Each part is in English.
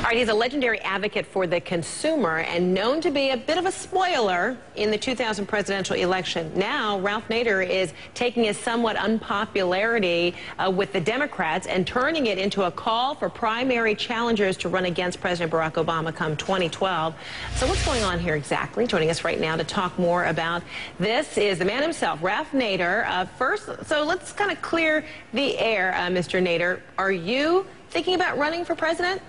All right, he's a legendary advocate for the consumer and known to be a bit of a spoiler in the 2000 presidential election. Now, Ralph Nader is taking his somewhat unpopularity with the Democrats and turning it into a call for primary challengers to run against President Barack Obama come 2012. So what's going on here exactly? Joining us right now to talk more about this is the man himself, Ralph Nader. First, so let's kind of clear the air, Mr. Nader. Are you thinking about running for president?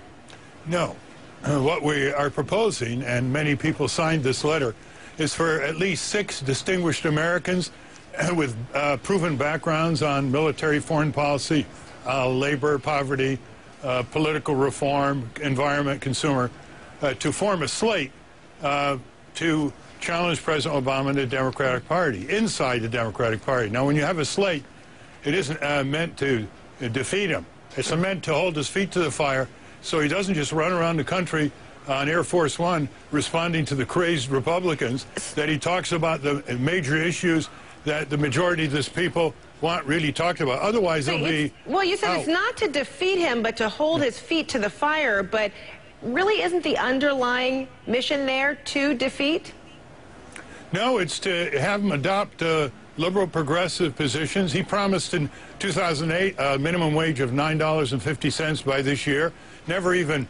No. What we are proposing, and many people signed this letter, is for at least 6 distinguished Americans with proven backgrounds on military foreign policy, labor, poverty, political reform, environment, consumer, to form a slate to challenge President Obama and the Democratic Party, inside the Democratic Party. Now, when you have a slate, it isn't meant to defeat him. It's meant to hold his feet to the fire so he doesn't just run around the country on Air Force One responding to the crazed Republicans, that he talks about the major issues that the majority of this people want really talked about. Otherwise, they'll be Well, you said out. It's not to defeat him, but to hold his feet to the fire. But really, isn't the underlying mission there to defeat? No, it's to have him adopt liberal progressive positions. He promised in 2008 a minimum wage of $9.50 by this year. Never even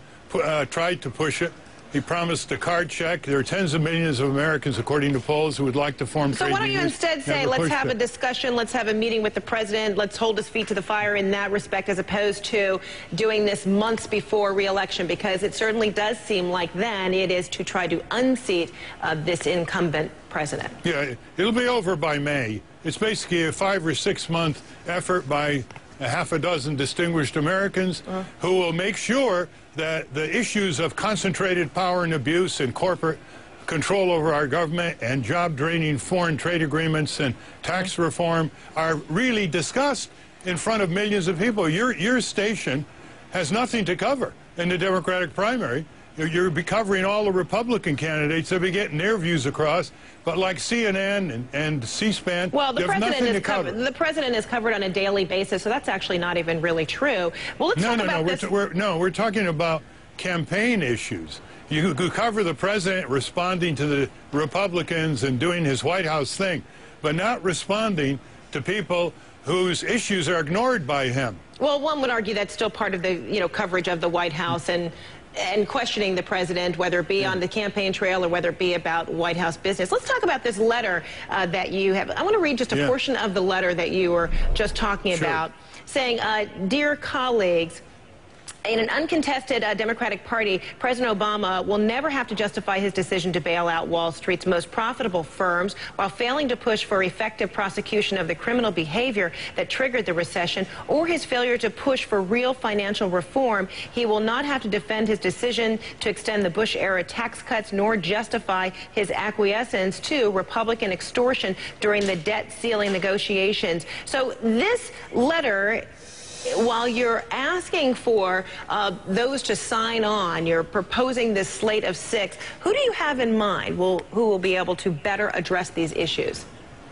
tried to push it. He promised a card check. There are tens of millions of Americans, according to polls, who would like to form trade So why don't you unions. instead say, let's have a discussion, let's have a meeting with the president, let's hold his feet to the fire in that respect, as opposed to doing this months before re-election, because it certainly does seem like then it is to try to unseat this incumbent president. Yeah, it'll be over by May. It's basically a 5 or 6 month effort by a half a dozen distinguished Americans who will make sure that the issues of concentrated power and abuse and corporate control over our government and job-draining foreign trade agreements and tax reform are really discussed in front of millions of people. Your station has nothing to cover in the Democratic primary. You'll be covering all the Republican candidates. They'll be getting their views across. But like CNN and C-SPAN, well, the there's nothing to cover. The president is covered on a daily basis, so that's actually not even really true. Well, let's talk about this. We're talking about campaign issues. You cover the president responding to the Republicans and doing his White House thing, but not responding to people whose issues are ignored by him. Well, one would argue that's still part of the coverage of the White House and questioning the president, whether it be on the campaign trail or whether it be about White House business. Let's talk about this letter that you have. I want to read just a portion of the letter that you were just talking about, saying, dear colleagues, in an uncontested Democratic Party, President Obama will never have to justify his decision to bail out Wall Street's most profitable firms while failing to push for effective prosecution of the criminal behavior that triggered the recession, or his failure to push for real financial reform. He will not have to defend his decision to extend the Bush-era tax cuts, nor justify his acquiescence to Republican extortion during the debt ceiling negotiations. So this letter, while you're asking for those to sign on, you're proposing this slate of 6, who do you have in mind who will be able to better address these issues?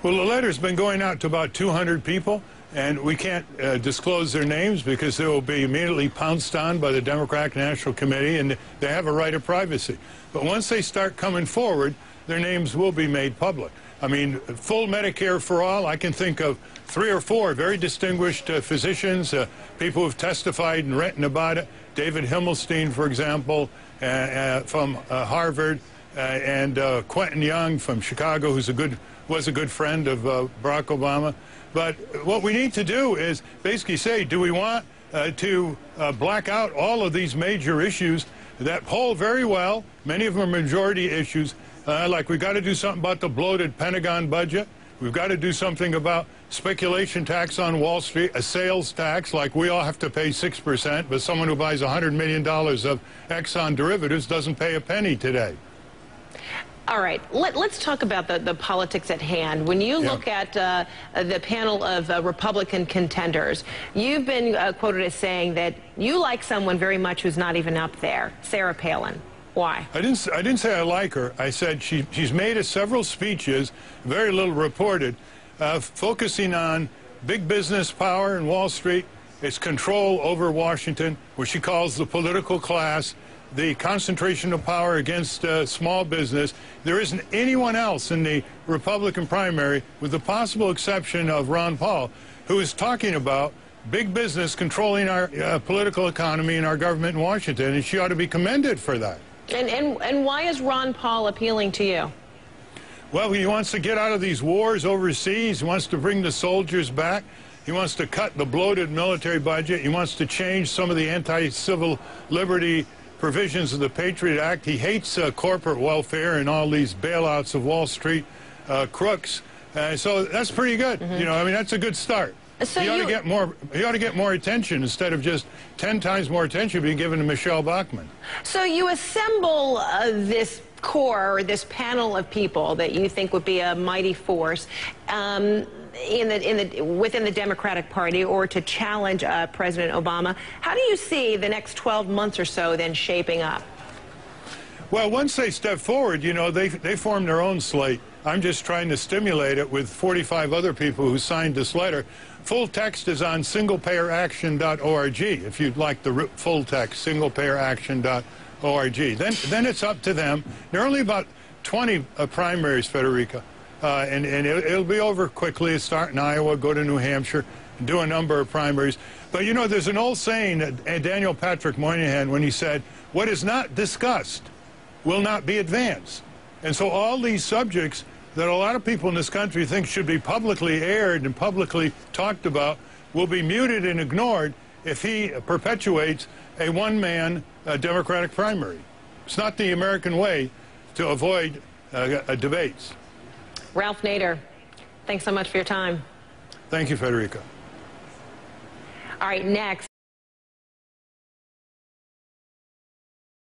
Well, the letter's been going out to about 200 people, and we can't disclose their names because they will be immediately pounced on by the Democratic National Committee, and they have a right of privacy. But once they start coming forward, their names will be made public. I mean, full Medicare for all, I can think of 3 or 4 very distinguished physicians, people who've testified and written about it. David Himmelstein, for example, from Harvard, and Quentin Young from Chicago, was a good friend of Barack Obama. But what we need to do is basically say, do we want to black out all of these major issues that poll very well? Many of them are majority issues. Like we've got to do something about the bloated Pentagon budget. We've got to do something about speculation tax on Wall Street, a sales tax, like we all have to pay 6%, but someone who buys $100 million of Exxon derivatives doesn't pay a penny today. All right, let's talk about the politics at hand. When you look at the panel of Republican contenders, you've been quoted as saying that you like someone very much who's not even up there, Sarah Palin. Why? I didn't say I like her. I said she's made several speeches, very little reported, focusing on big business power and Wall Street It's control over Washington, which she calls the political class, the concentration of power against small business. There isn't anyone else in the Republican primary, with the possible exception of Ron Paul, who is talking about big business controlling our political economy and our government in Washington, and she ought to be commended for that. And why is Ron Paul appealing to you? Well, he wants to get out of these wars overseas. He wants to bring the soldiers back. He wants to cut the bloated military budget. He wants to change some of the anti-civil liberty provisions of the Patriot Act. He hates corporate welfare and all these bailouts of Wall Street crooks. So that's pretty good. You know, I mean, that's a good start. So he ought to get more. He ought to get more attention instead of just 10 times more attention being given to Michelle Bachmann. So you assemble this core, or this panel of people that you think would be a mighty force within the Democratic Party, or to challenge President Obama. How do you see the next 12 months or so then shaping up? Well, once they step forward, you know, they form their own slate. I'm just trying to stimulate it with 45 other people who signed this letter. Full text is on singlepayeraction.org, if you'd like the full text, singlepayeraction.org. Then it's up to them. There are only about 20 primaries, Federica, and it'll be over quickly. Start in Iowa, go to New Hampshire, do a number of primaries. But, you know, there's an old saying that Daniel Patrick Moynihan, when he said, "What is not discussed will not be advanced." And so all these subjects that a lot of people in this country think should be publicly aired and publicly talked about will be muted and ignored if he perpetuates a one-man Democratic primary. It's not the American way to avoid debates. Ralph Nader, thanks so much for your time. Thank you, Federica. All right, next.